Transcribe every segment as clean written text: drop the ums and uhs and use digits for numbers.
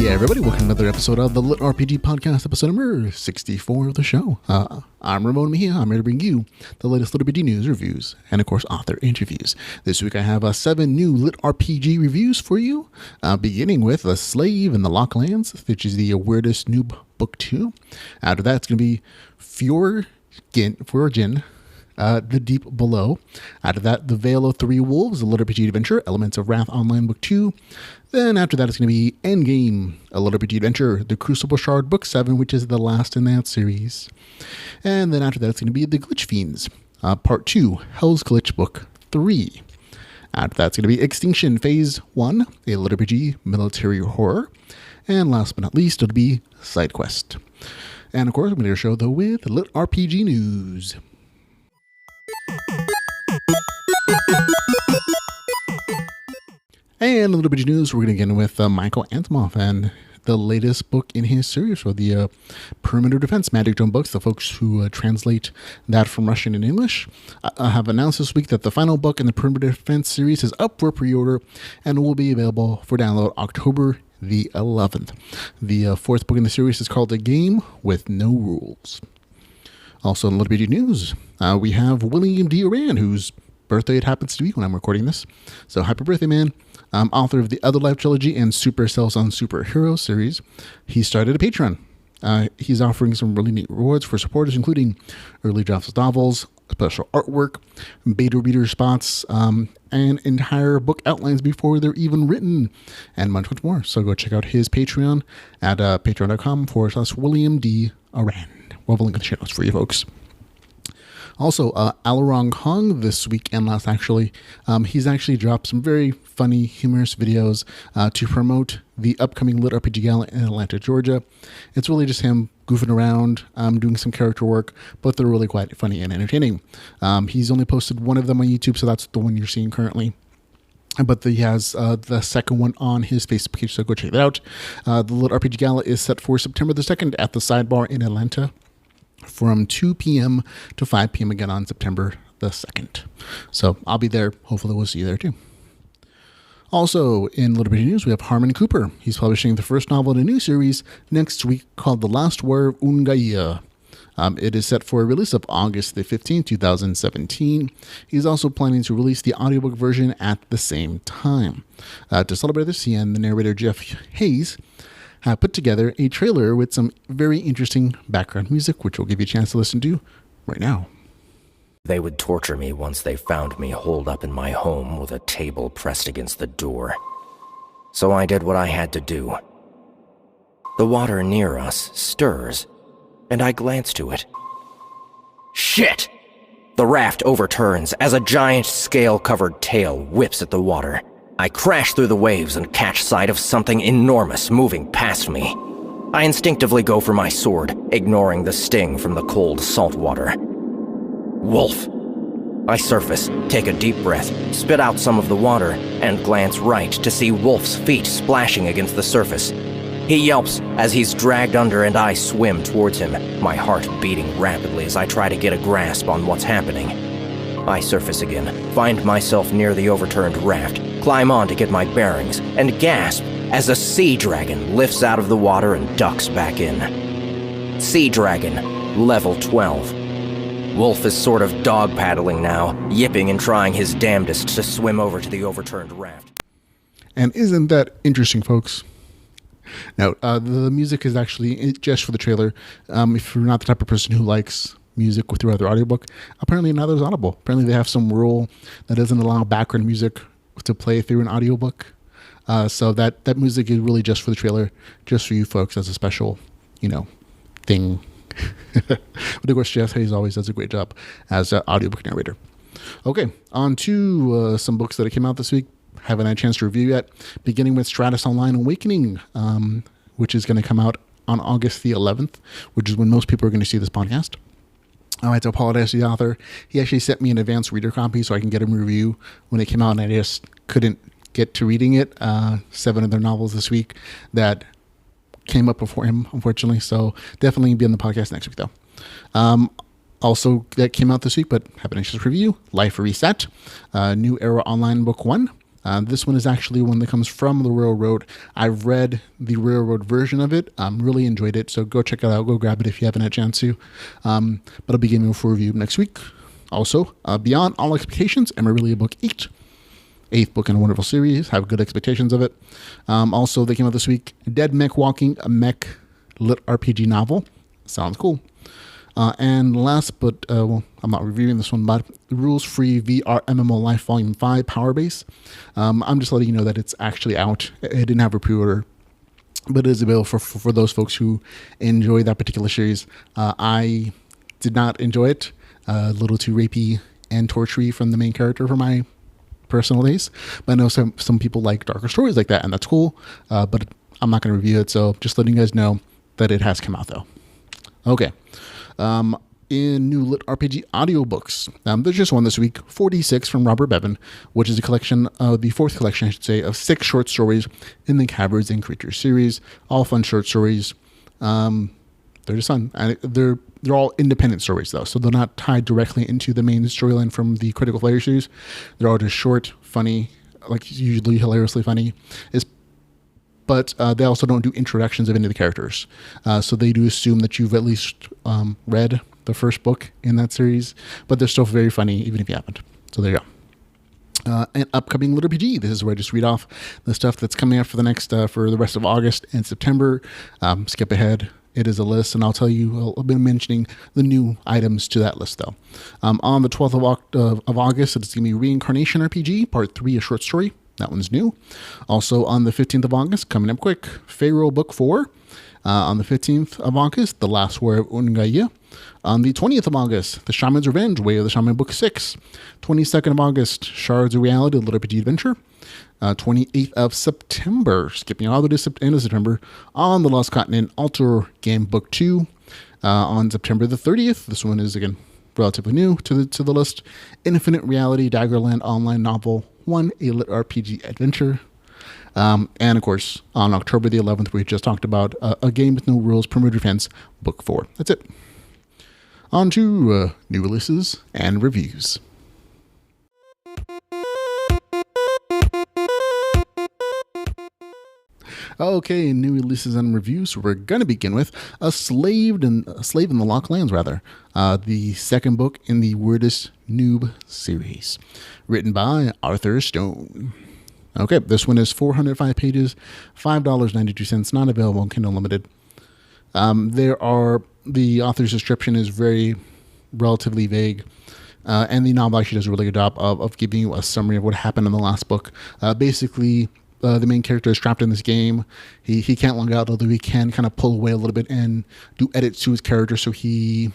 everybody, welcome to another episode of the LitRPG podcast, episode number 64 of the show. I'm Ramon Mejia. I'm here to bring you the latest LitRPG news, reviews, and of course author interviews. This week I have 7 new LitRPG reviews for you, beginning with A Slave in the Locklands, which is the weirdest Noob book 2. After that, it's going to be Fjorgyn, The Deep Below. After that, The Vale of Three Wolves, a LitRPG adventure, Elements of Wrath Online Book 2. Then after that, it's going to be Endgame, a LitRPG adventure, The Crucible Shard Book 7, which is the last in that series. And then after that, it's going to be The Glitch Fiends, Part 2, Hell's Glitch Book 3. After that, it's going to be Extinction Phase 1, a LitRPG military horror. And last but not least, it'll be Side Quest. And of course, I'm going to show though with LitRPG news. And a little bit of news, we're going to get in with Michael Antonoff and the latest book in his series for the Perimeter Defense Magic Dome books, the folks who translate that from Russian and English. I have announced this week that the final book in the Perimeter Defense series is up for pre-order and will be available for download October the 11th. The fourth book in the series is called A Game with No Rules. Also in a little bit of news, we have William D. Oran, whose birthday it happens to be when I'm recording this. So happy birthday, man. Author of the Other Life trilogy and Supercells on Superhero series. He started a Patreon. He's offering some really neat rewards for supporters, including early drafts of novels, special artwork, beta reader spots, and entire book outlines before they're even written, and much, much more. So go check out his Patreon at patreon.com/William D. Oran. We'll have a link in the show notes for you folks. Also, Alarong Hong this week and last actually, he's actually dropped some very funny, humorous videos to promote the upcoming LitRPG Gala in Atlanta, Georgia. It's really just him goofing around, doing some character work, but they're really quite funny and entertaining. He's only posted one of them on YouTube, so that's the one you're seeing currently. But he has the second one on his Facebook page, so go check that out. The LitRPG Gala is set for September the 2nd at the Sidebar in Atlanta, from 2 p.m. to 5 p.m. again on September the 2nd. So I'll be there. Hopefully we'll see you there too. Also, in a little bit of news, we have Harmon Cooper. He's publishing the first novel in a new series next week called The Last War of Ungaia. It is set for a release of August the 15th, 2017. He's also planning to release the audiobook version at the same time. To celebrate this, he and the narrator Jeff Hayes have put together a trailer with some very interesting background music, which we'll give you a chance to listen to right now. They would torture me once they found me holed up in my home with a table pressed against the door. So I did what I had to do. The water near us stirs, and I glance to it. Shit! The raft overturns as a giant scale-covered tail whips at the water. I crash through the waves and catch sight of something enormous moving past me. I instinctively go for my sword, ignoring the sting from the cold salt water. Wolf. I surface, take a deep breath, spit out some of the water, and glance right to see Wolf's feet splashing against the surface. He yelps as he's dragged under and I swim towards him, my heart beating rapidly as I try to get a grasp on what's happening. I surface again, find myself near the overturned raft, climb on to get my bearings, and gasp as a sea dragon lifts out of the water and ducks back in. Sea dragon, level 12. Wolf is sort of dog paddling now, yipping and trying his damnedest to swim over to the overturned raft. And isn't that interesting, folks? Now, the music is actually just for the trailer. If you're not the type of person who likes music with your other audiobook, apparently not as audible. Apparently they have some rule that doesn't allow background music to play through an audiobook. So that music is really just for the trailer, just for you folks as a special, thing. But of course, Jeff Hayes always does a great job as an audiobook narrator. Okay, on to some books that came out this week. Haven't had a chance to review yet. Beginning with Stratus Online Awakening, which is going to come out on August the 11th, which is when most people are going to see this podcast. I had to apologize to the author. He actually sent me an advanced reader copy so I can get him a review when it came out, and I just couldn't get to reading it. 7 of their novels this week that came up before him, unfortunately. So definitely be on the podcast next week, though. Also, that came out this week, but have an anxious review. Life Reset, New Era Online Book 1. This one is actually one that comes from the Railroad. I've read the Railroad version of it. Really enjoyed it. So go check it out. Go grab it if you haven't had a chance to. But I'll be giving it for review next week. Also, Beyond All Expectations, Emerillia Book 8. 8th book in a wonderful series. Have good expectations of it. Also, they came out this week. Dead Mech Walking, a mech LitRPG novel. Sounds cool. And last, but well, I'm not reviewing this one, but Rules Free VR MMO Life Volume 5 Power Base. I'm just letting you know that it's actually out. It didn't have a pre-order, but it is available for those folks who enjoy that particular series. I did not enjoy it. A little too rapey and tortury from the main character for my personal taste. But I know some people like darker stories like that, and that's cool. But I'm not going to review it, so just letting you guys know that it has come out, though. Okay. In new LitRPG audiobooks, there's just one this week, 46 from Robert Bevan, which is a collection of the fourth collection, I should say, of 6 short stories in the Caverns and Creatures series. All fun short stories. They're just fun. And they're all independent stories, though, so they're not tied directly into the main storyline from the Critical Flair series. They're all just short, funny, like usually hilariously funny. But they also don't do introductions of any of the characters. So they do assume that you've at least read the first book in that series, but they're still very funny, even if you haven't. So there you go. And upcoming LitRPG. This is where I just read off the stuff that's coming out for the rest of August and September. Skip ahead. It is a list, and I'll tell you, I've been mentioning the new items to that list, though. On the 12th of August, it's going to be Reincarnation RPG, Part 3, a short story. That one's new. Also, on the 15th of August, coming up quick, Pharaoh Book 4. On the 15th of August, The Last War of Ungaya. On the 20th of August, The Shaman's Revenge, Way of the Shaman Book 6. 22nd of August, Shards of Reality, a LitRPG Adventure. 28th of September, skipping all the way to end of September, On the Lost Continent, Alter Game Book 2. On September the 30th, this one is, again, relatively new to the list, Infinite Reality, Daggerland Online Novel 1, a LitRPG Adventure. And, of course, on October the 11th, we just talked about A Game with No Rules, Perimeter Defense, Book 4. That's it. On to new releases and reviews. Okay, new releases and reviews. We're going to begin with A Slave in the Locklands, the second book in the Weirdest Noob series, written by Arthur Stone. Okay, this one is 405 pages, $5.92, not available on Kindle Unlimited. The author's description is very relatively vague. And the novel actually does a really good job of giving you a summary of what happened in the last book. Basically, the main character is trapped in this game. He can't log out, although he can kind of pull away a little bit and do edits to his character so he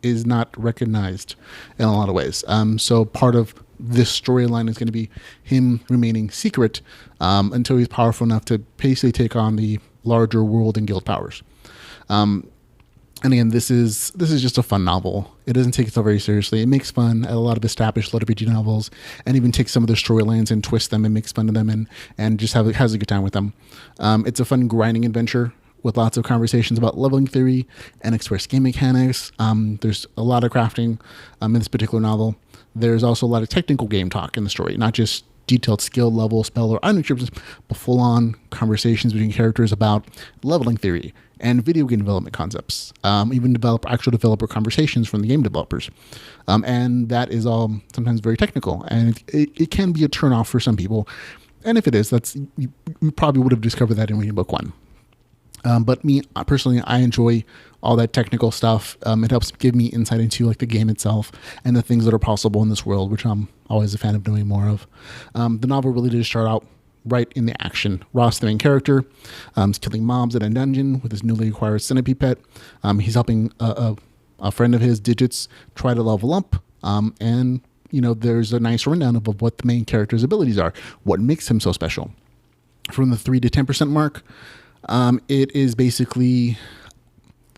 is not recognized in a lot of ways. So part of this storyline is going to be him remaining secret until he's powerful enough to basically take on the larger world and guild powers. And again, this is just a fun novel. It doesn't take itself very seriously. It makes fun at a lot of established LitRPG novels, and even takes some of their storylines and twists them and makes fun of them and just has a good time with them. It's a fun grinding adventure with lots of conversations about leveling theory and express game mechanics. There's a lot of crafting in this particular novel. There's also a lot of technical game talk in the story, not just detailed skill level, spell, or item descriptions, but full-on conversations between characters about leveling theory and video game development concepts, even actual developer conversations from the game developers. And that is all sometimes very technical, and it can be a turnoff for some people. And if it is, you probably would have discovered that in reading book 1. But me personally, I enjoy all that technical stuff. It helps give me insight into like the game itself and the things that are possible in this world, which I'm always a fan of knowing more of. The novel really did start out right in the action. Ross, the main character, is killing mobs in a dungeon with his newly acquired centipede pet. He's helping a friend of his, Digits, try to level up. And there's a nice rundown of what the main character's abilities are, what makes him so special. From the 3 to 10% mark, it is basically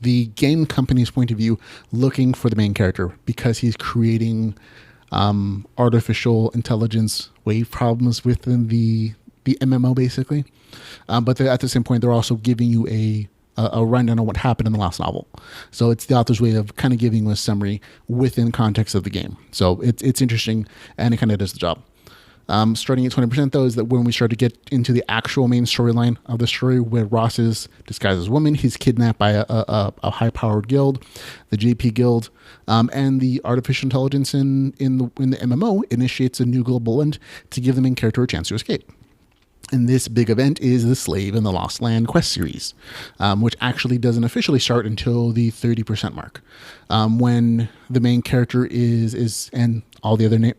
the game company's point of view looking for the main character because he's creating artificial intelligence wave problems within the MMO, basically. But at the same point, they're also giving you a rundown on what happened in the last novel. So it's the author's way of kind of giving you a summary within context of the game. So it's interesting, and it kind of does the job. Starting at 20%, though, is that when we start to get into the actual main storyline of the story, where Ross is disguised as a woman, he's kidnapped by a high-powered guild, the JP Guild, and the artificial intelligence in the MMO initiates a new global event to give the main character a chance to escape. And this big event is the Slave in the Lost Land quest series, which actually doesn't officially start until the 30% mark, when the main character is and all the other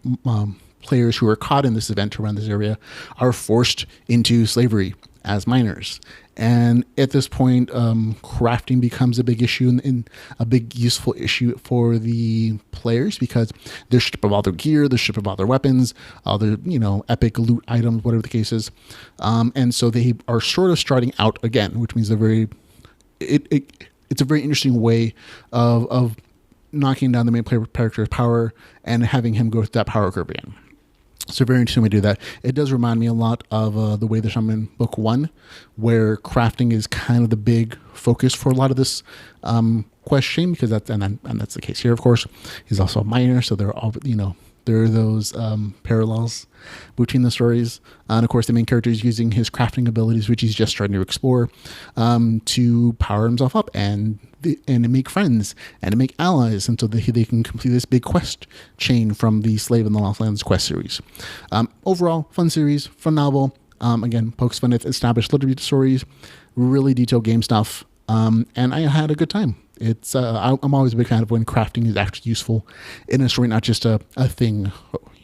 players who are caught in this event around this area are forced into slavery as minors. And at this point, crafting becomes a big issue and a big useful issue for the players, because they're stripped of all their gear, they're stripped of all their weapons, all their, epic loot items, whatever the case is. And so they are sort of starting out again, which means it's a very interesting way of knocking down the main player character's power and having him go through that power curve again. So very interesting way to do that. It does remind me a lot of the way there's some in book 1, where crafting is kind of the big focus for a lot of this quest chain, because that's the case here. Of course, he's also a minor, so there are those parallels between the stories. And of course, the main character is using his crafting abilities, which he's just starting to explore, to power himself up and to make friends and to make allies, and so that they can complete this big quest chain from the Slave in the Lost Lands quest series. Overall, fun series, fun novel. Again, pokes fun at established LitRPG stories, really detailed game stuff, and I had a good time. It's I'm always a big fan of when crafting is actually useful in a story, not just a thing.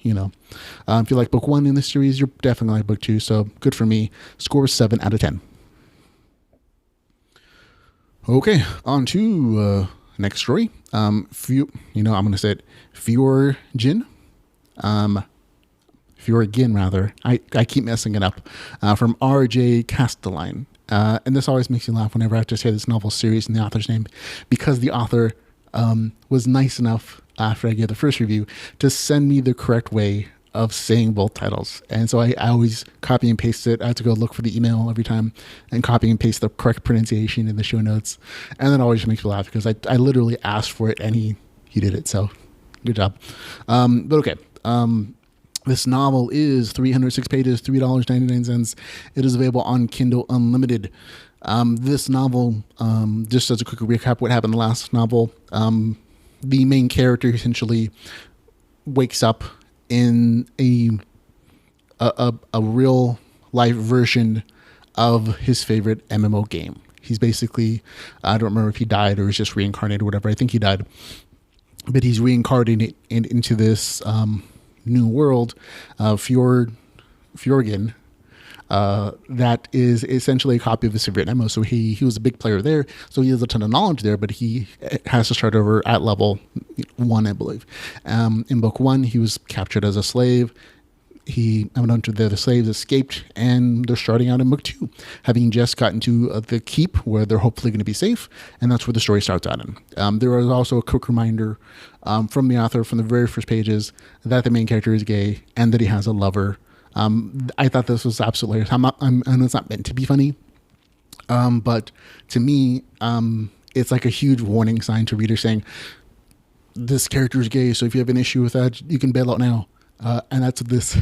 If you like book 1 in this series, you're definitely like book 2. So good for me. Score 7 out of 10. Okay, on to next story. I'm going to say it, Fjorgyn. Fjorgyn, rather. I keep messing it up. From R.J. Castelline. And this always makes me laugh whenever I have to say this novel series and the author's name, because the author was nice enough, after I gave the first review, to send me the correct way of saying both titles. And so I always copy and paste it. I have to go look for the email every time and copy and paste the correct pronunciation in the show notes. And that always makes me laugh, because I literally asked for it and he did it. So good job. But okay. This novel is 306 pages, $3.99. It is available on Kindle Unlimited. This novel, just as a quick recap, what happened in the last novel, the main character essentially wakes up in a real life version of his favorite MMO game. He's basically, I don't remember if he died or was just reincarnated or whatever. I think he died, but he's reincarnated into this new world of Fjorgyn, that is essentially a copy of his favorite MMO. So he was a big player there, so he has a ton of knowledge there, but he has to start over at level 1, I believe. In book 1, he was captured as a slave. The slaves escaped, and they're starting out in book 2, having just gotten to the keep where they're hopefully going to be safe, and that's where the story starts out in. There is also a quick reminder from the author from the very first pages that the main character is gay and that he has a lover. I thought this was absolutely hilarious. I know it's not meant to be funny, but to me, it's like a huge warning sign to readers saying, this character is gay, so if you have an issue with that, you can bail out now. And that's what this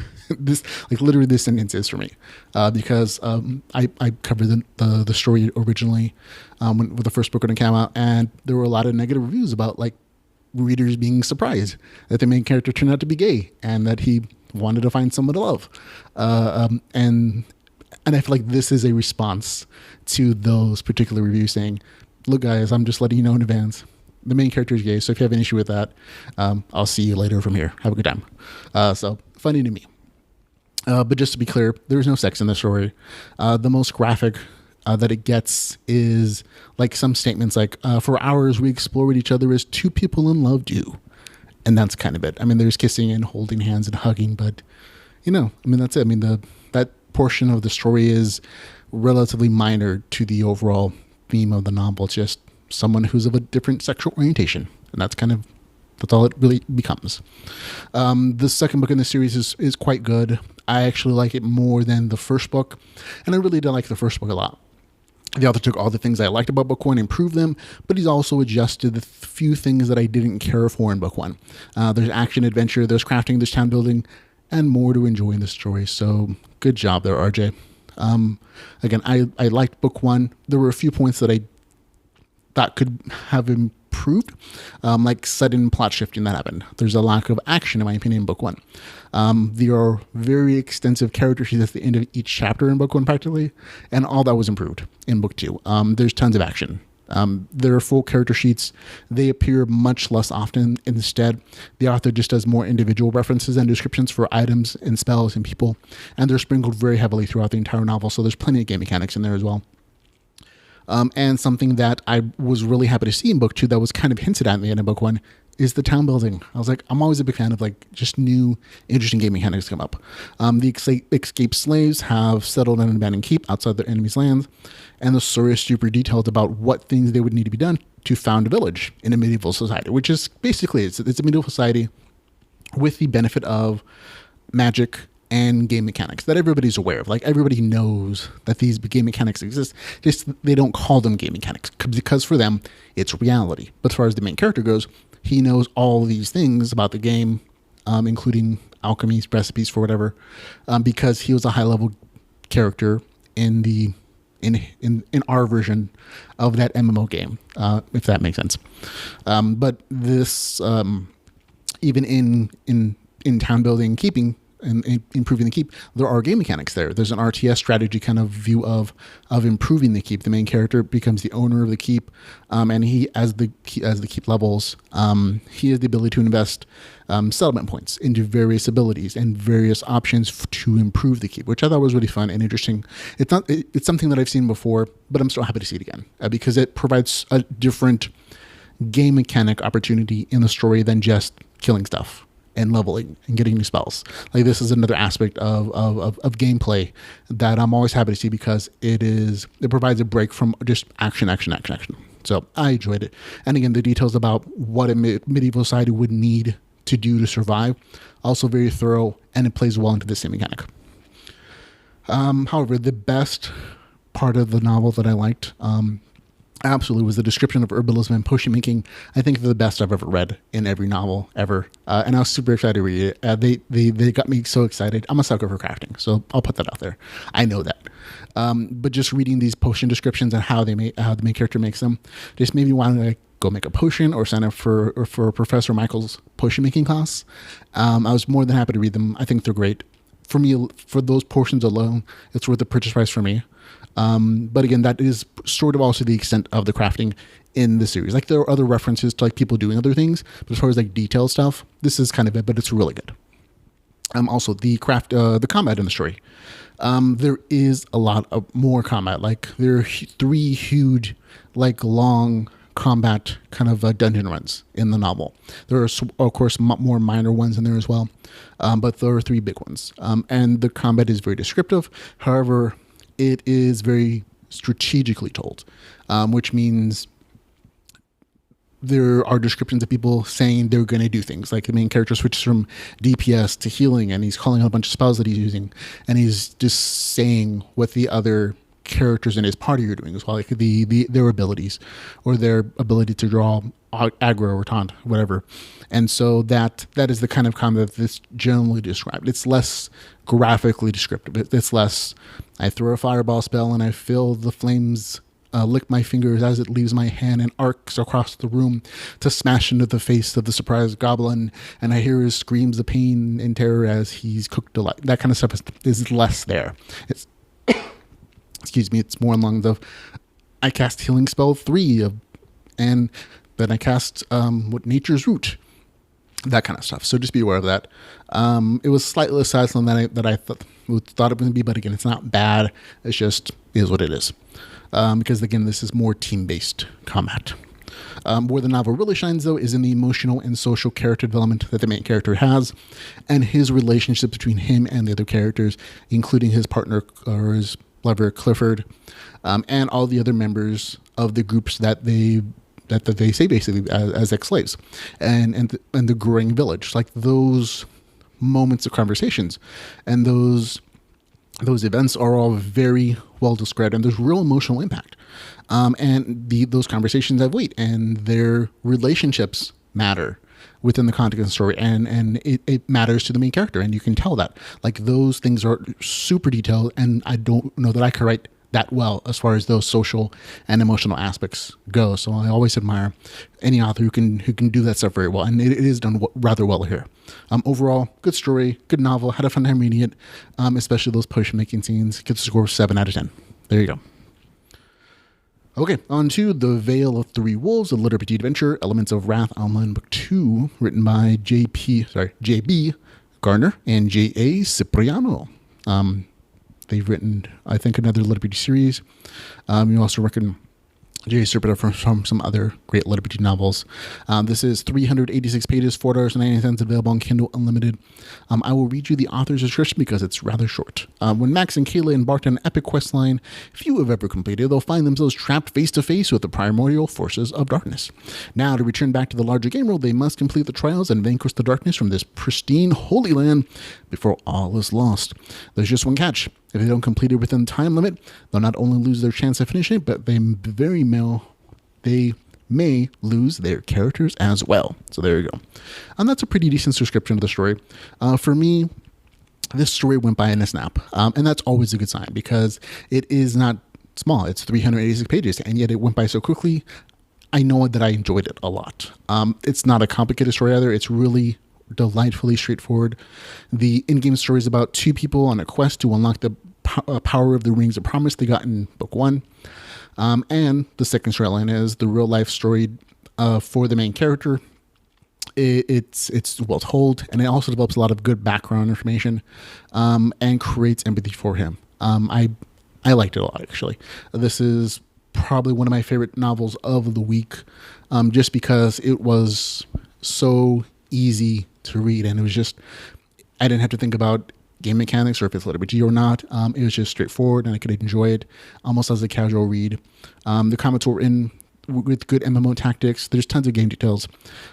like literally this sentence is for me, because I covered the story originally when the first book when it came out, and there were a lot of negative reviews about like readers being surprised that the main character turned out to be gay and that he wanted to find someone to love, and I feel like this is a response to those particular reviews saying, look guys, I'm just letting you know in advance, the main character is gay, so if you have an issue with that, I'll see you later from here. Have a good time. So funny to me. But just to be clear, there's no sex in the story. The most graphic that it gets is like some statements like, for hours we explored each other as two people in love do. And that's kind of it. I mean, there's kissing and holding hands and hugging, but that's it. I mean, that portion of the story is relatively minor to the overall theme of the novel. It's just someone who's of a different sexual orientation, and that's all it really becomes. The second book in the series is quite good. I actually like it more than the first book, and I really did like the first book a lot. The author took all the things I liked about book 1 and improved them, but he's also adjusted the few things that I didn't care for in book 1. There's action, adventure, there's crafting, there's town building, and more to enjoy in the story. So good job there, RJ. Again, I liked book one. There were a few points that I thought could have improved, like sudden plot shifting that happened. There's a lack of action, in my opinion, in book one. There are very extensive character sheets at the end of each chapter in book one, practically, and all that was improved in book two. There's tons of action. There are full character sheets. They appear much less often. Instead, the author just does more individual references and descriptions for items and spells and people, and they're sprinkled very heavily throughout the entire novel, so there's plenty of game mechanics in there as well. And something that I was really happy to see in book two that was kind of hinted at in the end of book one is the town building. I was like, I'm always a big fan of like just new, interesting game mechanics come up. The escaped slaves have settled in an abandoned keep outside their enemy's lands, and the story is super detailed about what things they would need to be done to found a village in a medieval society, which is basically, it's a medieval society with the benefit of magic and game mechanics that everybody's aware of. Like, everybody knows that these game mechanics exist, just they don't call them game mechanics because for them it's reality. But as far as the main character goes, he knows all these things about the game, including alchemies, recipes for whatever, because he was a high level character in the in our version of that MMO game, if that makes sense. But this even in town building, keeping and improving the keep, there are game mechanics there. There's an RTS strategy kind of view of improving the keep. The main character becomes the owner of the keep, and he, as the keep levels, he has the ability to invest settlement points into various abilities and various options to improve the keep, which I thought was really fun and interesting. It's something that I've seen before, but I'm still happy to see it again because it provides a different game mechanic opportunity in the story than just killing stuff and leveling and getting new spells. Like, this is another aspect of gameplay that I'm always happy to see because it provides a break from just action. So I enjoyed it. And again, the details about what a medieval society would need to do to survive, also very thorough, and it plays well into the same mechanic. However, the best part of the novel that I liked, absolutely, was the description of herbalism and potion making. I think they're the best I've ever read in every novel ever, and I was super excited to read it. They got me so excited. I'm a sucker for crafting, so I'll put that out there. I know that, but just reading these potion descriptions and how the main character makes them just made me want to go make a potion or sign up for Professor Michael's potion making class. I was more than happy to read them. I think they're great. For me, for those portions alone, it's worth the purchase price for me. But again, that is sort of also the extent of the crafting in the series. Like, there are other references to like people doing other things, but as far as like detailed stuff, this is kind of it, but it's really good. Also the combat in the story. There is a lot of more combat. Like, there are three huge, like, long combat kind of dungeon runs in the novel. There are, of course, more minor ones in there as well, but there are three big ones. And the combat is very descriptive. However, it is very strategically told, which means there are descriptions of people saying they're going to do things. Like, the main character switches from DPS to healing, and he's calling out a bunch of spells that he's using, and he's just saying what the other characters in his party are doing as well, like their abilities or their ability to draw aggro or taunt, whatever. And so that is the kind of combat that's generally described. It's less graphically descriptive. It's less, I throw a fireball spell and I feel the flames lick my fingers as it leaves my hand and arcs across the room to smash into the face of the surprised goblin, and I hear his screams of pain and terror as he's cooked alive. That kind of stuff is less there. It's excuse me, it's more along the, I cast healing spell 3 and then I cast nature's root, that kind of stuff. So just be aware of that. It was slightly less size than that I thought it was going to be, but again, it's not bad. It's just is what it is. Because again, this is more team-based combat. Where the novel really shines, though, is in the emotional and social character development that the main character has, and his relationship between him and the other characters, including his partner or his lover Clifford, and all the other members of the groups that they say basically as ex-slaves, and the growing village. Like, those moments of conversations and those events are all very well described, and there's real emotional impact. And those conversations have weight, and their relationships matter. within the context of the story, and it matters to the main character, and you can tell that. Like, those things are super detailed, and I don't know that I could write that well as far as those social and emotional aspects go. So I always admire any author who can do that stuff very well, and it is done rather well here. Overall, good story, good novel. Had a fun time reading it, especially those potion making scenes. Gets a score of 7 out of 10. There you go. Okay, on to The Vale of Three Wolves, a LitRPG adventure, Elements of Wrath Online Book 2, written by J.B. Gardner and J.A. Cipriano. They've written, I think, another LitRPG series. You also reckon J.A. Cipriano from some other great LitRPG novels. This is 386 pages, $4.99, available on Kindle Unlimited. I will read you the author's description because it's rather short. When Max and Kayla embarked on an epic quest line few have ever completed, they'll find themselves trapped face to face with the primordial forces of darkness. Now, to return back to the larger game world, they must complete the trials and vanquish the darkness from this pristine Holy Land before all is lost. There's just one catch. If they don't complete it within the time limit, they'll not only lose their chance of finishing it, but they may lose their characters as well. So there you go. And that's a pretty decent description of the story. For me, this story went by in a snap. And that's always a good sign because it is not small. It's 386 pages, and yet it went by so quickly. I know that I enjoyed it a lot. It's not a complicated story either. It's really delightfully straightforward. The in-game story is about two people on a quest to unlock the power of the Rings of Promise they got in book 1. And the second storyline is the real life story for the main character. It's well told, and it also develops a lot of good background information and creates empathy for him. I liked it a lot, actually. This is probably one of my favorite novels of the week, just because it was so easy to read, and it was just, I didn't have to think about game mechanics or if it's LitRPG or not. It was just straightforward, and I could enjoy it almost as a casual read. The comments were in with good MMO tactics. There's tons of game details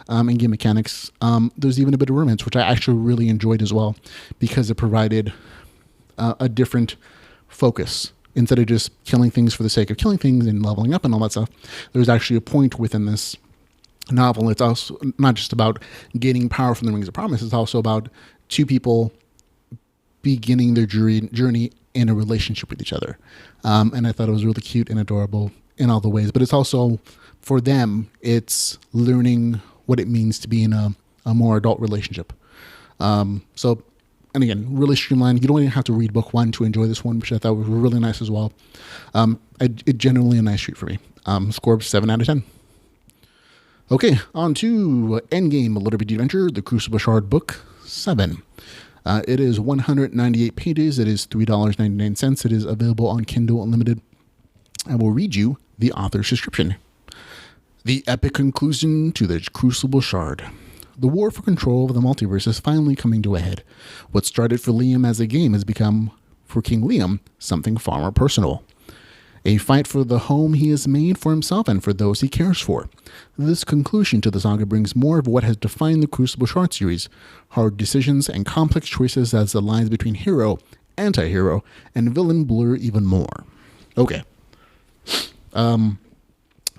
and game mechanics. There's even a bit of romance, which I actually really enjoyed as well, because it provided a different focus. Instead of just killing things for the sake of killing things and leveling up and all that stuff, there's actually a point within this novel. It's also not just about gaining power from the Rings of Promise. It's also about two people beginning their journey in a relationship with each other. And I thought it was really cute and adorable in all the ways. But it's also, for them, it's learning what it means to be in a more adult relationship. And again, really streamlined. You don't even have to read book 1 to enjoy this one, which I thought was really nice as well. It generally a nice treat for me. Score of 7 out of 10. Okay, on to Endgame, a LitRPG adventure, the Crucible Shard Book 7. It is 198 pages. It is $3.99. It is available on Kindle Unlimited. I will read you the author's description. The epic conclusion to the Crucible Shard. The war for control of the multiverse is finally coming to a head. What started for Liam as a game has become, for King Liam, something far more personal. A fight for the home he has made for himself and for those he cares for. This conclusion to the saga brings more of what has defined the Crucible Shard series: hard decisions and complex choices as the lines between hero, anti-hero, and villain blur even more. Okay.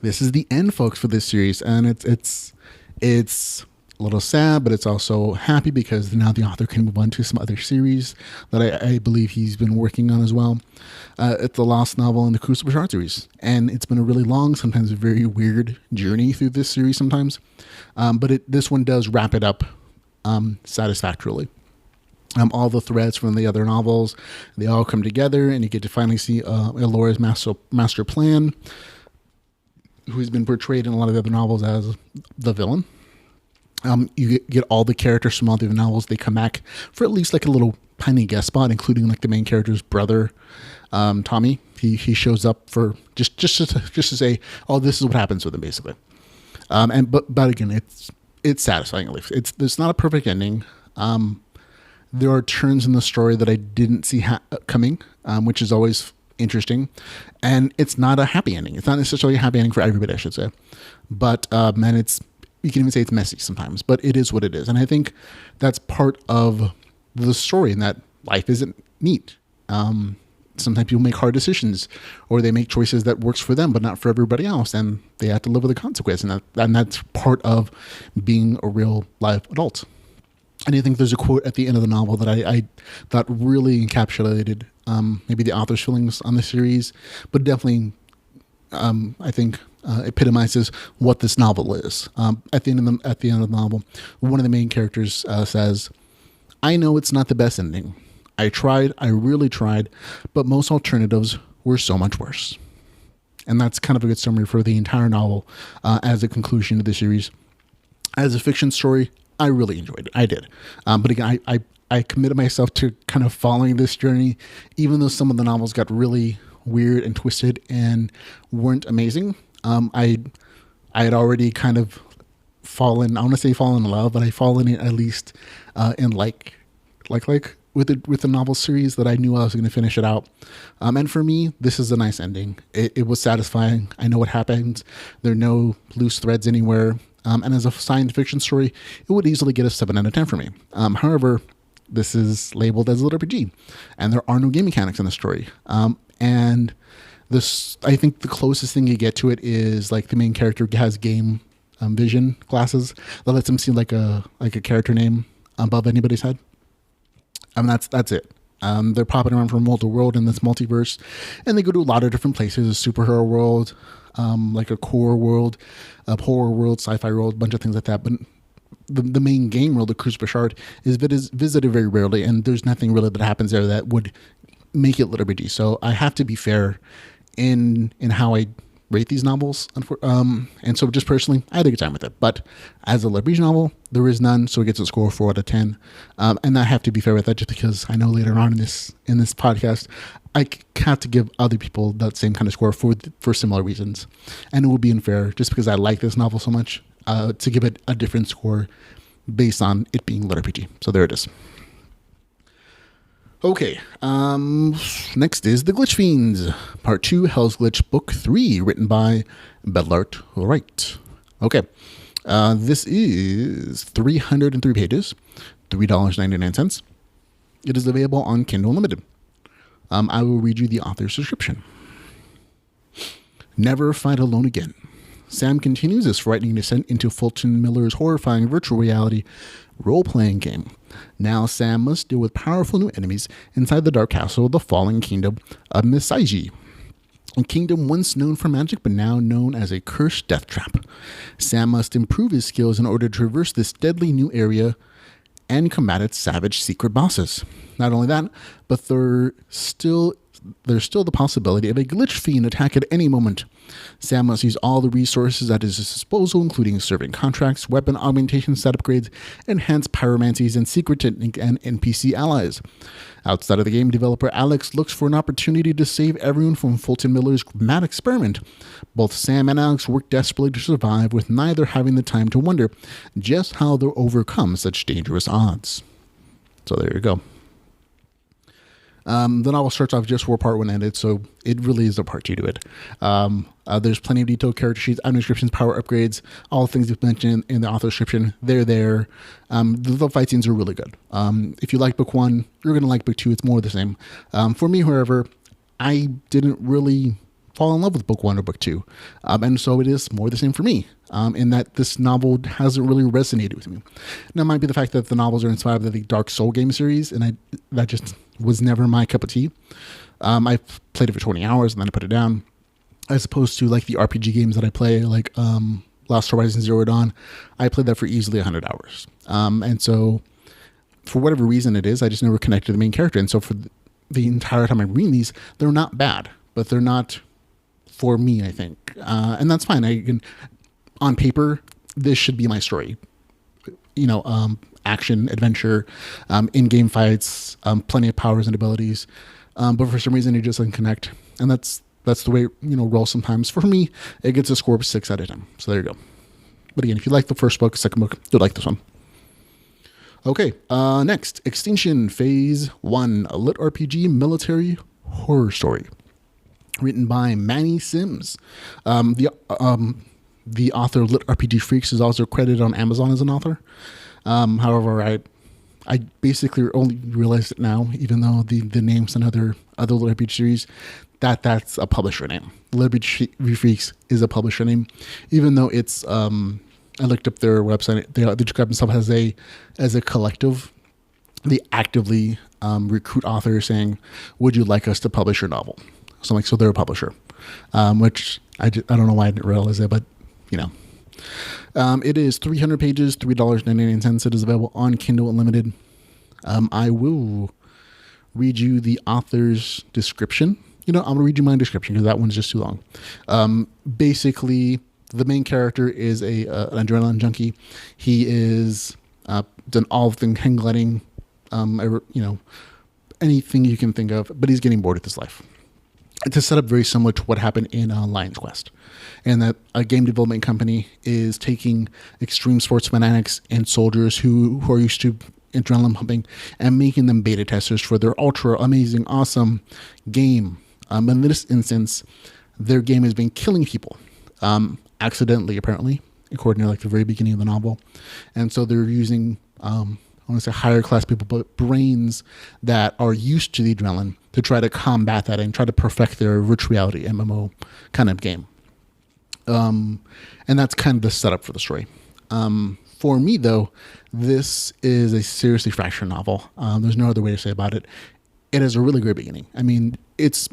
This is the end, folks, for this series, and it's a little sad, but it's also happy because now the author can move on to some other series that I believe he's been working on as well. It's the last novel in the Crucible Shard series, and it's been a really long, sometimes a very weird journey through this series sometimes. But this one does wrap it up satisfactorily. All the threads from the other novels, they all come together, and you get to finally see Elora's master plan, who's been portrayed in a lot of the other novels as the villain. You get all the characters from all the other novels. They come back for at least like a little tiny guest spot, including like the main character's brother, Tommy. He shows up for just to say, oh, this is what happens with him, basically. But again, it's satisfying. At least it's not a perfect ending. There are turns in the story that I didn't see coming, which is always interesting. And it's not a happy ending. It's not necessarily a happy ending for everybody, I should say. But you can even say it's messy sometimes, but it is what it is. And I think that's part of the story, in that life isn't neat. sometimes people make hard decisions, or they make choices that works for them but not for everybody else, and they have to live with the consequence. And that's part of being a real live adult. And I think there's a quote at the end of the novel that I thought really encapsulated maybe the author's feelings on the series, but definitely I think epitomizes what this novel is. At the end of the novel, one of the main characters says, "I know it's not the best ending. I tried, I really tried, but most alternatives were so much worse." And that's kind of a good summary for the entire novel as a conclusion to the series. As a fiction story, I really enjoyed it. I did. But again, I committed myself to kind of following this journey, even though some of the novels got really weird and twisted and weren't amazing. I had already kind of fallen, I want to say fallen in love, but I fallen in at least in like with the novel series that I knew I was going to finish it out. And for me, this is a nice ending. It was satisfying. I know what happens. There are no loose threads anywhere. And as a science fiction story, it would easily get a 7 out of 10 for me. However, this is labeled as a LitRPG, and there are no game mechanics in the story. And this, I think the closest thing you get to it is like the main character has game vision glasses that lets him see like a character name above anybody's head. That's it. They're popping around from world to world in this multiverse, and they go to a lot of different places: a superhero world, like a core world, a horror world, sci-fi world, a bunch of things like that. But the main game world, the Crucible, is visited very rarely, and there's nothing really that happens there that would make it LitRPG. So I have to be fair in how I rate these novels. And so just personally, I had a good time with it. But as a LitRPG novel, there is none, so it gets a score of 4 out of 10. And I have to be fair with that, just because I know later on in this podcast, I have to give other people that same kind of score for similar reasons. And it would be unfair, just because I like this novel so much, to give it a different score based on it being LitRPG. So there it is. Okay, next is The Glitch Fiends, Part 2, Hell's Glitch, Book 3, written by Bedlart Wright. Okay, this is 303 pages, $3.99. It is available on Kindle Unlimited. I will read you the author's description. Never fight alone again. Sam continues his frightening descent into Fulton Miller's horrifying virtual reality role-playing game. Now Sam must deal with powerful new enemies inside the dark castle of the fallen kingdom of Misaiji, a kingdom once known for magic but now known as a cursed death trap. Sam must improve his skills in order to traverse this deadly new area and combat its savage secret bosses. Not only that, but there's still the possibility of a glitch fiend attack at any moment. Sam must use all the resources at his disposal, including serving contracts, weapon augmentation set upgrades, enhanced pyromancies, and secret and NPC allies. Outside of the game, developer Alex looks for an opportunity to save everyone from Fulton Miller's mad experiment. Both Sam and Alex work desperately to survive, with neither having the time to wonder just how they'll overcome such dangerous odds. So there you go. The novel starts off just where part 1 ended, so it really is a part 2 to it. There's plenty of detailed character sheets, item descriptions, power upgrades, all the things you've mentioned in the author description. They're there. The fight scenes are really good. If you like book 1, you're going to like book 2. It's more of the same. For me, however, I didn't really fall in love with book 1 or book 2. And so it is more the same for me, in that this novel hasn't really resonated with me. Now, it might be the fact that the novels are inspired by the Dark Soul game series, and that just was never my cup of tea. I played it for 20 hours and then I put it down, as opposed to like the RPG games that I play, like Lost Horizon Zero Dawn. I played that for easily 100 hours. And so for whatever reason it is, I just never connected to the main character. And so for the entire time I'm reading these, they're not bad, but they're not for me, I think. And that's fine. On paper, this should be my story. Action, adventure, in-game fights, plenty of powers and abilities. But for some reason, it just doesn't connect. And that's the way it, rolls sometimes. For me, it gets a score of 6 out of 10. So there you go. But again, if you like the first book, second book, you'll like this one. Okay, next, Extinction Phase 1, a LitRPG military horror story. Written by Manny Sims. The author of LitRPG Freaks is also credited on Amazon as an author. However, I basically only realized it now, even though the name's another other LitRPG series, that's a publisher name. LitRPG Freaks is a publisher name, even though it's I looked up their website. They describe themselves as a collective. They actively recruit authors saying, "Would you like us to publish your novel?" So I'm like, so they're a publisher, which I don't know why I didn't realize it, but you know. It is 300 pages, $3.99. It is available on Kindle Unlimited. I will read you the author's description. I'm going to read you my description because that one's just too long. Basically, the main character is an adrenaline junkie. He is done all of the hang gliding, anything you can think of, but he's getting bored with his life. It's a setup very similar to what happened in Lion's Quest, and that a game development company is taking extreme sports fanatics and soldiers who are used to adrenaline pumping and making them beta testers for their ultra amazing, awesome game. In this instance, their game has been killing people, accidentally, apparently, according to the very beginning of the novel. And so they're using, I want to say higher class people, but brains that are used to the adrenaline to try to combat that and try to perfect their virtual reality MMO kind of game. And that's kind of the setup for the story. For me, though, this is a seriously fractured novel. There's no other way to say about it. It has a really great beginning. I mean, it's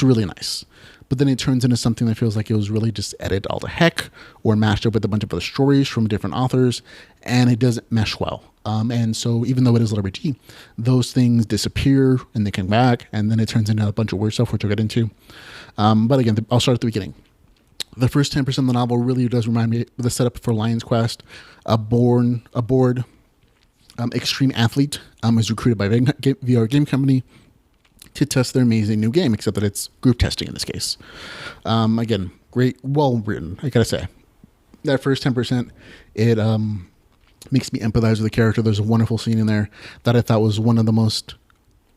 really nice. But then it turns into something that feels like it was really just edited all the heck or mashed up with a bunch of other stories from different authors, and it doesn't mesh well. And so even though it is LitRPG, those things disappear and they come back, and then it turns into a bunch of weird stuff, which I'll get into. But again, I'll start at the beginning. The first 10% of the novel really does remind me of the setup for Lion's Quest. A bored extreme athlete is recruited by a VR game company to test their amazing new game, except that it's group testing in this case. Again, great, well written, I gotta say. That first 10%, it makes me empathize with the character. There's a wonderful scene in there that I thought was one of the most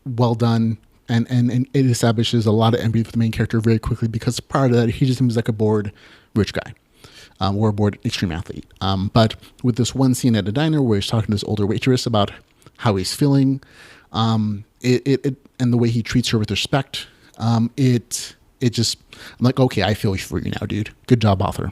well done, and it establishes a lot of empathy for the main character very quickly, because prior to that, he just seems like a bored rich guy. Or a bored extreme athlete. But with this one scene at a diner where he's talking to this older waitress about how he's feeling, it and the way he treats her with respect, it just, I'm like, okay, I feel for you now, dude. Good job, author.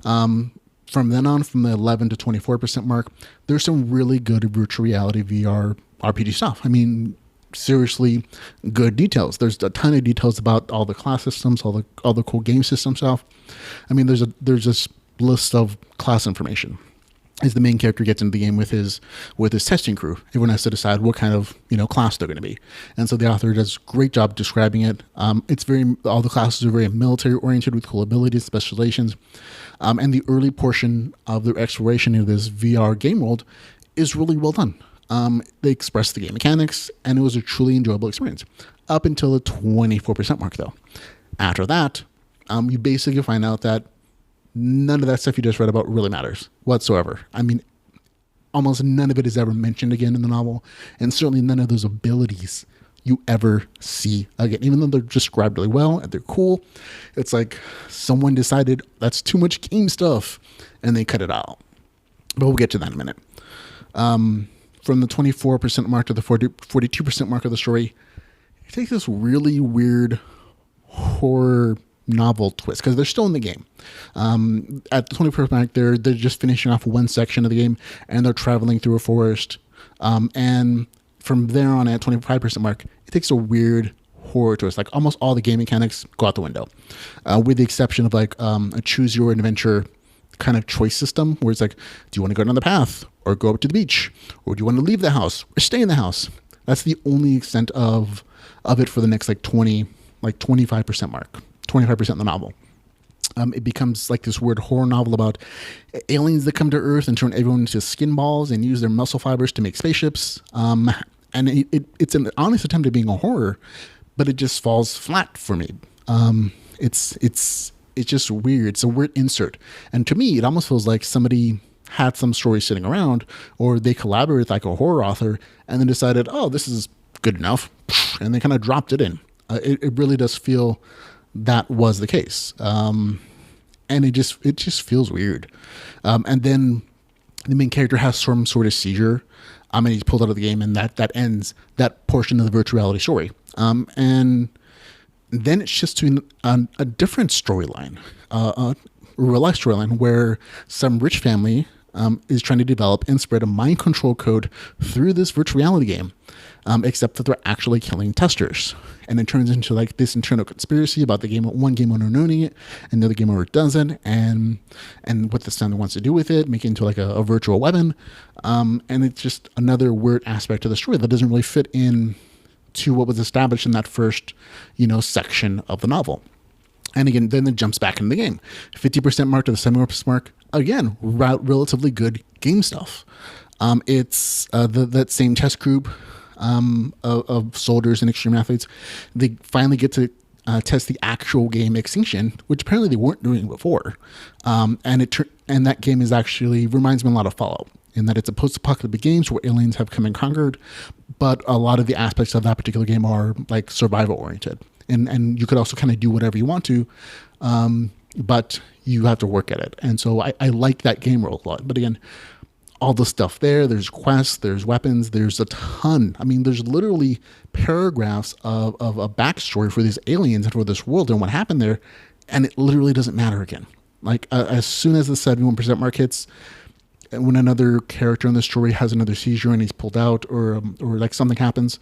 From then on, from the 11 to 24% mark, there's some really good virtual reality VR RPG stuff. I mean, seriously good details. There's a ton of details about all the class systems, all the cool game system stuff. I mean, there's this list of class information as the main character gets into the game with his testing crew. Everyone has to decide what kind of class they're going to be, and so the author does a great job describing it. All the classes are very military oriented with cool abilities, specializations, and the early portion of their exploration of this VR game world is really well done. They expressed the game mechanics, and it was a truly enjoyable experience up until the 24% mark, though. After that, you basically find out that none of that stuff you just read about really matters whatsoever. I mean, almost none of it is ever mentioned again in the novel, and certainly none of those abilities you ever see again. Even though they're described really well and they're cool, it's like someone decided that's too much game stuff, and they cut it out. But we'll get to that in a minute. From the 24% mark to the 42% mark of the story, it takes this really weird horror novel twist, because they're still in the game. At the 24th mark, they're just finishing off one section of the game, and they're traveling through a forest. And from there on, at 25% mark, it takes a weird horror twist. Like almost all the game mechanics go out the window, with the exception of a choose your adventure kind of choice system, where it's like, do you want to go down the path or go up to the beach, or do you want to leave the house or stay in the house? That's the only extent of it for the next 25% mark. 25% of the novel. It becomes like this weird horror novel about aliens that come to Earth and turn everyone into skin balls and use their muscle fibers to make spaceships. And it's an honest attempt at being a horror, but it just falls flat for me. It's just weird. It's a weird insert. And to me, it almost feels like somebody had some story sitting around, or they collaborated with a horror author and then decided, oh, this is good enough. And they kind of dropped it in. It really does feel that was the case. And it just feels weird. And then the main character has some sort of seizure, and he's pulled out of the game, and that ends that portion of the virtual reality story. And then it shifts to a different storyline, a real life storyline where some rich family is trying to develop and spread a mind control code through this virtual reality game, except that they're actually killing testers. And it turns into like this internal conspiracy about the game, one game owner owning it, and the other game owner doesn't, and what the family wants to do with it, make it into like a virtual weapon. And it's just another weird aspect of the story that doesn't really fit in to what was established in that first, section of the novel. And again, then it jumps back into the game. 50% mark to the 70% mark. Again, relatively good game stuff. It's that same test group of soldiers and extreme athletes. They finally get to test the actual game Extinction, which apparently they weren't doing before. And that game is actually reminds me a lot of Fallout, in that it's a post-apocalyptic game where aliens have come and conquered, but a lot of the aspects of that particular game are like survival oriented. And you could also kind of do whatever you want to, but you have to work at it. And so I like that game world a lot. But again, all the stuff there's quests, there's weapons, there's a ton. I mean, there's literally paragraphs of a backstory for these aliens and for this world and what happened there, and it literally doesn't matter again. Like as soon as the 71% mark hits, when another character in the story has another seizure and he's pulled out, or like something happens,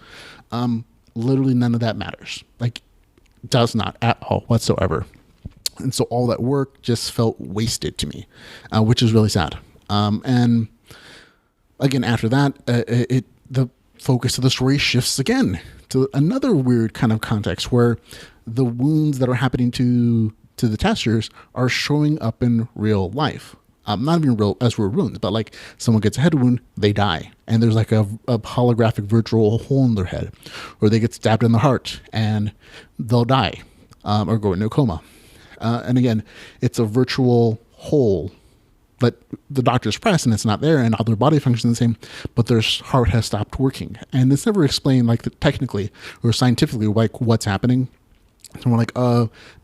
literally none of that matters. Like, does not at all whatsoever. And so all that work just felt wasted to me, which is really sad. And again, after that, the focus of the story shifts again to another weird kind of context where the wounds that are happening to the testers are showing up in real life. Not even real as real wounds, but like someone gets a head wound, they die. And there's like a holographic virtual hole in their head, or they get stabbed in the heart and they'll die, or go into a coma. And again, it's a virtual hole that the doctors press and it's not there, and all their body functions the same, but their heart has stopped working. And it's never explained like technically or scientifically like what's happening. So we're like,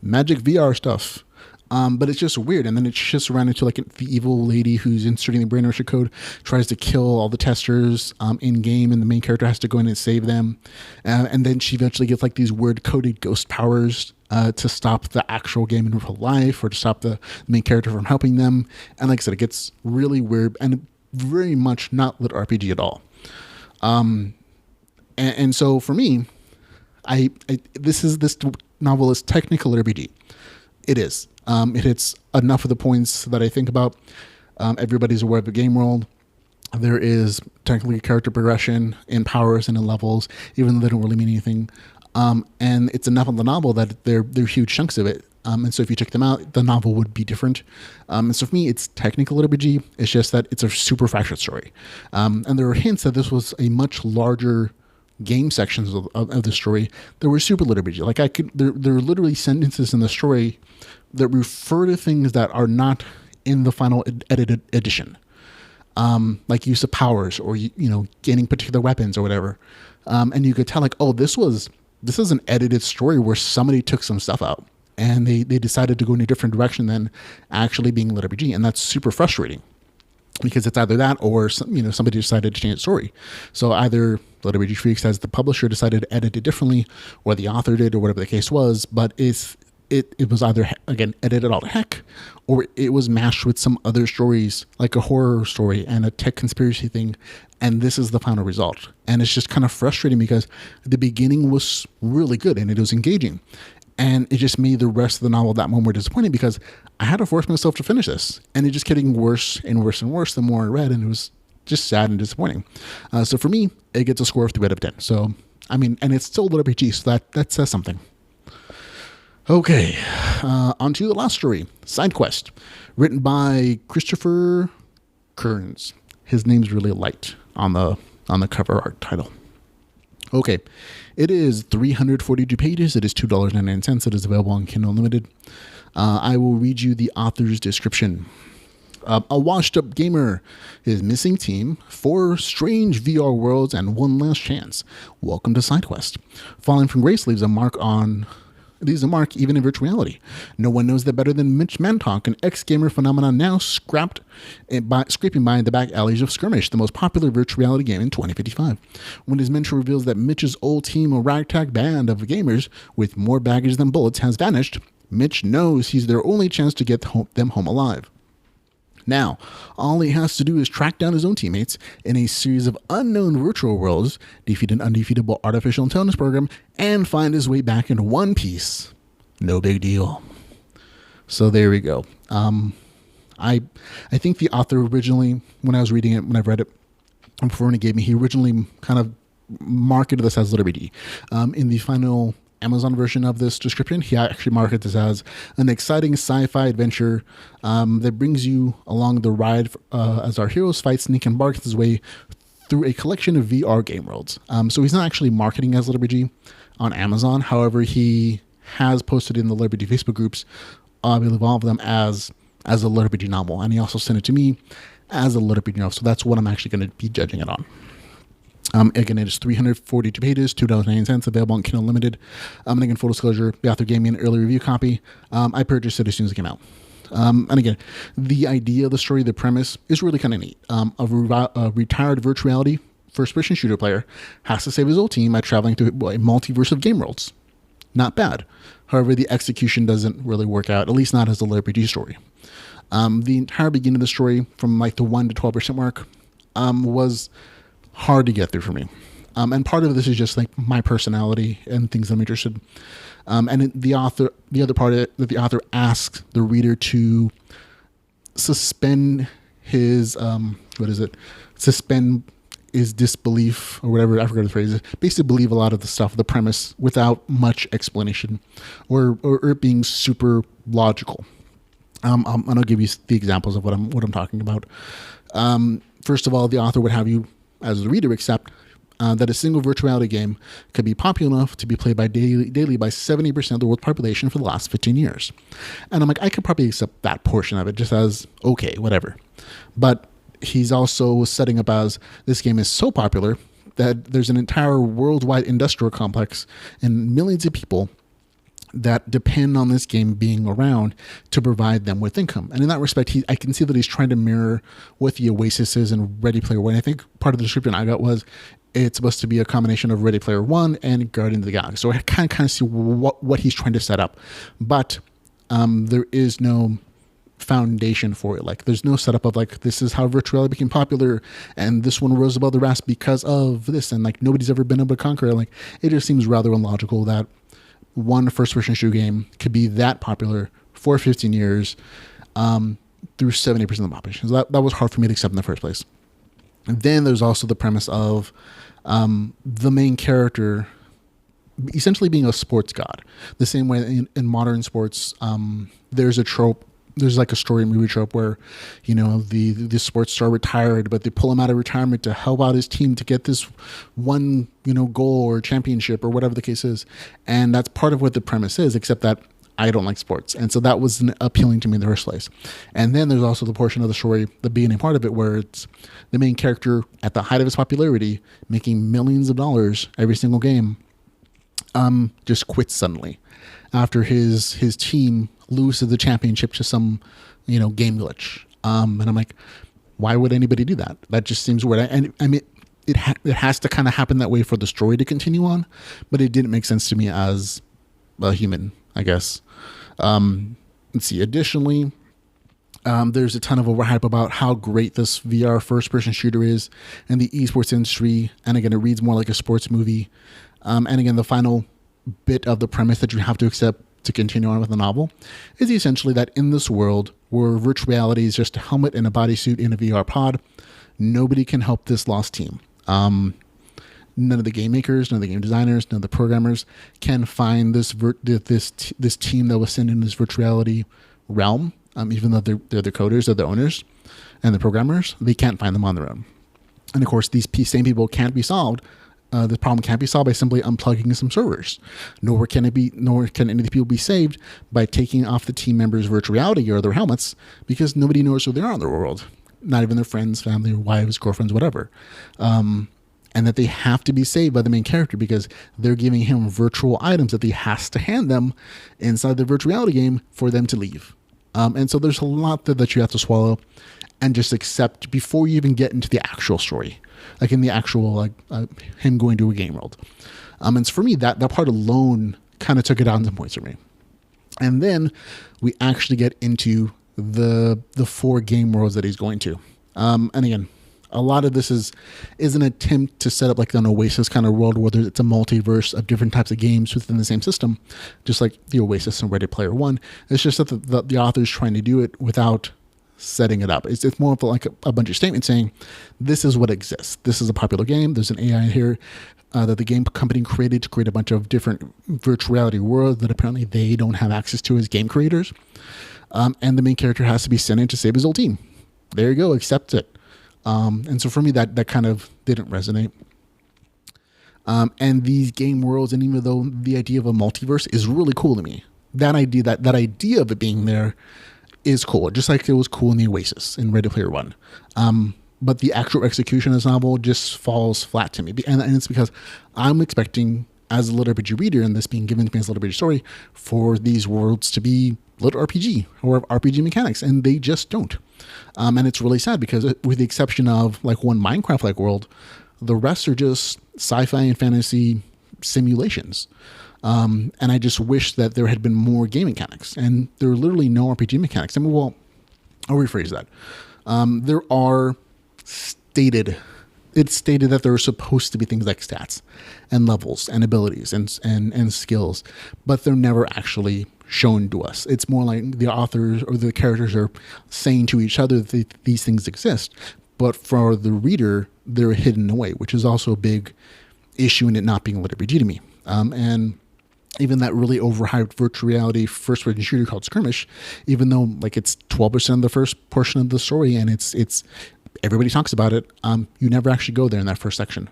magic VR stuff. But it's just weird. And then it shifts around into like the evil lady who's inserting the brain inertia code, tries to kill all the testers in game, and the main character has to go in and save them. And then she eventually gets like these weird coded ghost powers to stop the actual game in real life, or to stop the main character from helping them. And like I said, it gets really weird and very much not LitRPG at all. And so for me, this novel is technical RPG. It is. It hits enough of the points that I think about. Everybody's aware of the game world. There is technically character progression in powers and in levels, even though they don't really mean anything. And it's enough of the novel that they're huge chunks of it. And so if you check them out, the novel would be different. And so for me, it's technical RPG. It's just that it's a super fractured story. And there are hints that this was a much larger game sections of the story that were super LitRPG. Like there are literally sentences in the story that refer to things that are not in the final edited edition, like use of powers, or gaining particular weapons or whatever. And you could tell like, oh, this is an edited story where somebody took some stuff out and they decided to go in a different direction than actually being LitRPG, and that's super frustrating. Because it's either that or somebody decided to change the story. So either LitRPG Freaks, as the publisher, decided to edit it differently, or the author did, or whatever the case was. But it was either, again, edited all to heck, or it was mashed with some other stories, like a horror story and a tech conspiracy thing. And this is the final result. And it's just kind of frustrating because the beginning was really good and it was engaging. And it just made the rest of the novel that much more disappointing because I had to force myself to finish this. And it just getting worse and worse and worse the more I read. And it was just sad and disappointing. So for me, it gets a score of 3 out of 10. So, I mean, and it's still LitRPG, so that says something. Okay, on to the last story, Side Quest, written by Christopher Kearns. His name's really light on the cover art title. Okay, it is 342 pages. It is $2.99. It is available on Kindle Unlimited. I will read you the author's description. A washed-up gamer, his missing team, 4 strange VR worlds, and one last chance. Welcome to SideQuest. Falling from Grace leaves a mark on leaves a mark even in virtual reality. No one knows that better than Mitch Mantalk, an ex-gamer phenomenon now scraping by the back alleys of Skirmish, the most popular virtual reality game in 2055. When his mentor reveals that Mitch's old team, a ragtag band of gamers with more baggage than bullets, has vanished, Mitch knows he's their only chance to get them home alive. Now, all he has to do is track down his own teammates in a series of unknown virtual worlds, defeat an undefeatable artificial intelligence program, and find his way back in one piece. No big deal. So there we go. I think the author originally, when I was reading it, when I read it, before he gave me, he originally kind of marketed this as LitRPG. In the final Amazon version of this description, he actually marketed this as an exciting sci-fi adventure that brings you along the ride as our heroes fight, sneak, and bark his way through a collection of VR game worlds. So he's not actually marketing as LitRPG on Amazon. However, he has posted in the LitRPG Facebook groups, I believe all of them, as a LitRPG novel. And he also sent it to me as a LitRPG novel. So that's what I'm actually going to be judging it on. Again, it is 342 pages, $2.99, available on Kindle Unlimited. And again, full disclosure, the author gave me an early review copy. I purchased it as soon as it came out. And again, the idea of the story, the premise, is really kind of neat. A retired virtual reality first-person shooter player has to save his old team by traveling through a multiverse of game worlds. Not bad. However, the execution doesn't really work out, at least not as a LitRPG story. The entire beginning of the story, from like the 1 to 12% mark, was hard to get through for me. And part of this is just like my personality and things I'm interested in. And the other part of it, that the author asks the reader to suspend his, suspend his disbelief or whatever, I forgot the phrase, basically believe a lot of the stuff, the premise, without much explanation or it being super logical. I'm going to give you the examples of what I'm talking about. First of all, the author would have you, as the reader, accept that a single virtual reality game could be popular enough to be played daily by 70% of the world's population for the last 15 years. And I'm like, I could probably accept that portion of it just as, okay, whatever. But he's also setting up as this game is so popular that there's an entire worldwide industrial complex and millions of people that depend on this game being around to provide them with income. And in that respect, I can see that he's trying to mirror what the Oasis is in Ready Player One. I think part of the description I got was it's supposed to be a combination of Ready Player One and Guardians of the Galaxy. So I kind of see what he's trying to set up. But there is no foundation for it. Like, there's no setup of like, this is how virtual reality became popular and this one rose above the rest because of this, and like nobody's ever been able to conquer it. Like, it just seems rather illogical that one first-person shooter game could be that popular for 15 years through 70% of the population. So that was hard for me to accept in the first place. And then there's also the premise of the main character essentially being a sports god. The same way in modern sports, there's a trope, there's like a story movie trope where, you know, the sports star retired, but they pull him out of retirement to help out his team to get this one, you know, goal or championship or whatever the case is. And that's part of what the premise is, except that I don't like sports. And so that was appealing to me in the first place. And then there's also the portion of the story, the beginning part of it, where it's the main character at the height of his popularity, making millions of dollars every single game, just quits suddenly after his team loses the championship to some, you know, game glitch. And I'm like, why would anybody do that? That just seems weird. And I mean, it has to kind of happen that way for the story to continue on, but it didn't make sense to me as a human, I guess. Let's see. Additionally, there's a ton of overhype about how great this VR first-person shooter is and the esports industry. And again, it reads more like a sports movie. And again, the final bit of the premise that you have to accept to continue on with the novel is essentially that in this world where virtual reality is just a helmet and a bodysuit in a VR pod, nobody can help this lost team. None of the game makers, none of the game designers, none of the programmers can find this team that was sent in this virtual reality realm. Even though they're the coders, they're the owners and the programmers, they can't find them on their own. And of course, these same people can't be solved. The problem can't be solved by simply unplugging some servers. Nor can any of the people be saved by taking off the team members' virtual reality or their helmets, because nobody knows who they are in the world. Not even their friends, family, wives, girlfriends, whatever. and that they have to be saved by the main character because they're giving him virtual items that he has to hand them inside the virtual reality game for them to leave. And so there's a lot that you have to swallow and just accept before you even get into the actual story, like in the actual him going to a game world. And so for me, that part alone kind of took it down some points for me. And then we actually get into the 4 game worlds that he's going to. And again, a lot of this is an attempt to set up like an Oasis kind of world, where it's a multiverse of different types of games within the same system, just like the Oasis and Ready Player One. It's just that the author's trying to do it without setting it up. It's more of like a bunch of statements saying, this is what exists. This is a popular game. There's an AI here that the game company created to create a bunch of different virtual reality worlds that apparently they don't have access to as game creators. And the main character has to be sent in to save his old team. There you go. Accept it. And so for me, that kind of didn't resonate. And these game worlds, and even though the idea of a multiverse is really cool to me, that idea of it being there is cool. Just like it was cool in the Oasis in Ready Player One. But the actual execution of this novel just falls flat to me. And it's because I'm expecting, as a LitRPG reader, and this being given to me as a LitRPG story, for these worlds to be LitRPG or RPG mechanics, and they just don't. And it's really sad because with the exception of like one Minecraft-like world, the rest are just sci-fi and fantasy simulations. And I just wish that there had been more game mechanics, and there are literally no RPG mechanics. I mean, well, I'll rephrase that. There are it's stated that there are supposed to be things like stats and levels and abilities and skills, but they're never actually shown to us. It's more like the authors or the characters are saying to each other that these things exist, but for the reader, they're hidden away, which is also a big issue in it not being LitRPG to me. And even that really overhyped virtual reality first-person shooter called Skirmish, even though like it's 12% of the first portion of the story and it's everybody talks about it, you never actually go there in that first section.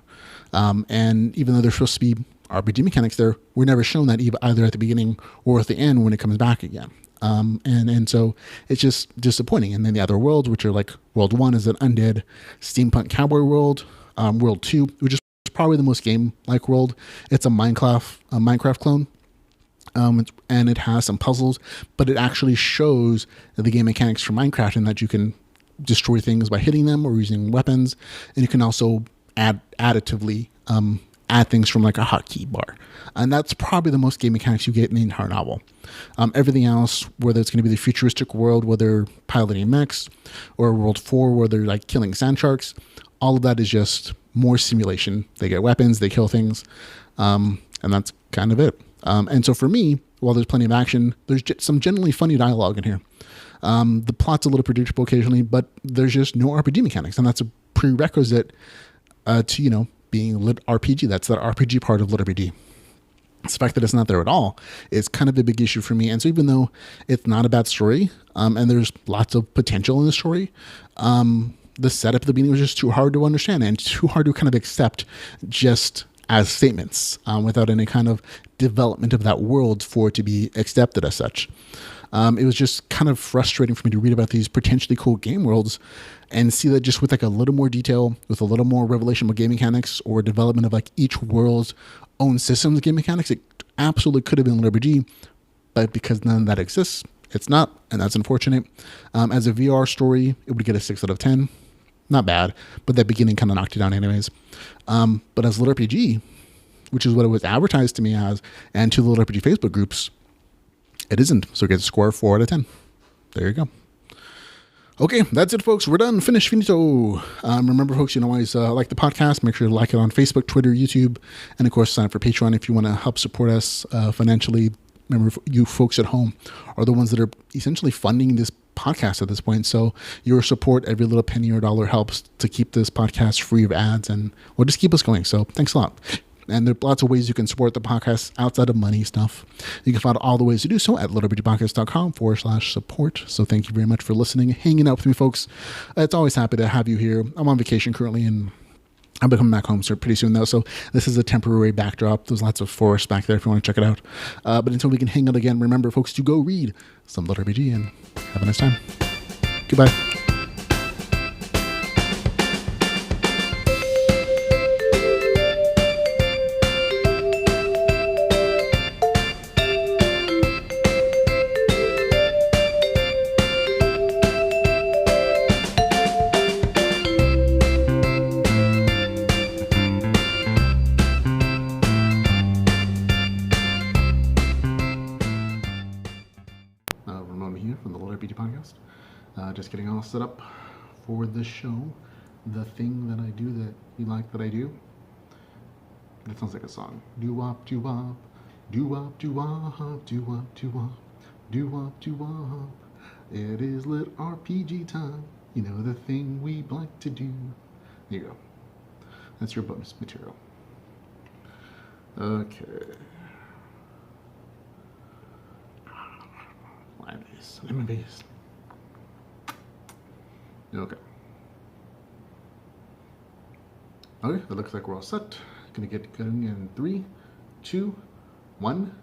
And even though there's supposed to be RPG mechanics there, we're never shown that either at the beginning or at the end when it comes back again. And so it's just disappointing. And then the other worlds, which are like World 1 is an undead steampunk cowboy world. World 2, which is probably the most game-like world. It's a Minecraft clone. And it has some puzzles, but it actually shows the game mechanics for Minecraft in that you can destroy things by hitting them or using weapons. And you can also additively add things from like a hotkey bar. And that's probably the most game mechanics you get in the entire novel. Everything else, whether it's going to be the futuristic world where they're piloting mechs, or World 4 where they're like killing sand sharks, all of that is just more simulation. They get weapons, they kill things, and that's kind of it. And so for me, while there's plenty of action, there's some generally funny dialogue in here. The plot's a little predictable occasionally, but there's just no RPG mechanics, and that's a prerequisite to, being LitRPG. That's the RPG part of LitRPG. The fact that it's not there at all is kind of a big issue for me. And so even though it's not a bad story, and there's lots of potential in the story, the setup at the beginning was just too hard to understand and too hard to kind of accept just as statements without any kind of development of that world for it to be accepted as such. It was just kind of frustrating for me to read about these potentially cool game worlds and see that just with like a little more detail, with a little more revelation of game mechanics or development of like each world's own systems game mechanics, it absolutely could have been LitRPG, but because none of that exists, it's not, and that's unfortunate. As a VR story, it would get a 6 out of 10. Not bad, but that beginning kind of knocked it down anyways. But as LitRPG, which is what it was advertised to me as, and to the LitRPG Facebook groups, it isn't. So it gets a score 4 out of 10. There you go. Okay, that's it, folks. We're done. Finish finito. Remember, folks, always like the podcast. Make sure to like it on Facebook, Twitter, YouTube, and of course, sign up for Patreon if you want to help support us financially. Remember, you folks at home are the ones that are essentially funding this podcast at this point. So your support, every little penny or dollar helps to keep this podcast free of ads, and we'll just keep us going. So thanks a lot. And there are lots of ways you can support the podcast outside of money stuff. You can find all the ways to do so at litrpgpodcast.com/support. So thank you very much for listening, hanging out with me, folks. It's always happy to have you here. I'm on vacation currently, and I'll be coming back home pretty soon, though. So this is a temporary backdrop. There's lots of forest back there if you want to check it out. But until we can hang out again, remember, folks, to go read some LitRPG and have a nice time. Goodbye. Ramon Mejia from the LitRPG podcast. Just getting all set up for the show. The thing that I do that you like that I do. That sounds like a song. Do-wop, do-wop, do-wop, do-wop, do-wop, do-wop, do-wop, do-wop. It is LitRPG time. You know, the thing we like to do. There you go. That's your bonus material. Okay. Lemon base. Okay. Okay, that looks like we're all set. Gonna get going in 3, 2, 1.